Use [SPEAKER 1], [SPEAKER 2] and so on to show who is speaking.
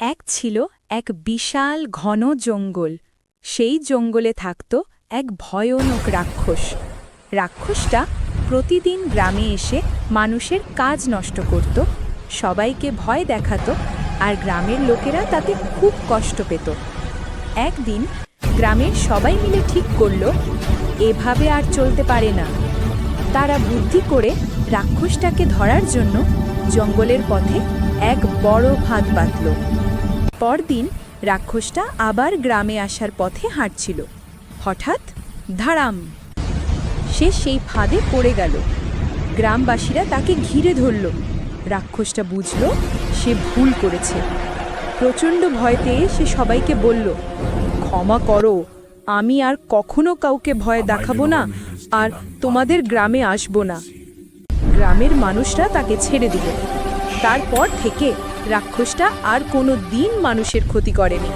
[SPEAKER 1] এক ছিল এক বিশাল ঘন জঙ্গল। সেই জঙ্গলে থাকত এক ভয়ানক রাক্ষস। রাক্ষসটা প্রতিদিন গ্রামে এসে মানুষের কাজ নষ্ট করত, সবাইকে ভয় দেখাতো, আর গ্রামের লোকেরা তাতে খুব কষ্ট পেত। একদিন গ্রামের সবাই মিলে ঠিক করল, এভাবে আর চলতে পারে না। তারা বুদ্ধি করে রাক্ষসটাকে ধরার জন্য জঙ্গলের পথে এক বড় ফাঁদ বাঁধল। পরদিন রাক্ষসটা আবার গ্রামে আসার পথে হাঁটছিল। হঠাৎ ধাড়াম, সে সেই ফাঁদে পড়ে গেল। গ্রামবাসীরা তাকে ঘিরে ধরল। রাক্ষসটা বুঝল সে ভুল করেছে। প্রচণ্ড ভয় পেয়ে সে সবাইকে বলল, ক্ষমা করো, আমি আর কখনো কাউকে ভয় দেখাবো না, আর তোমাদের গ্রামে আসবো না। গ্রামের মানুষরা তাকে ছেড়ে দিল। তারপর থেকে রাক্ষসটা আর কোনো দিন মানুষের ক্ষতি করেনি।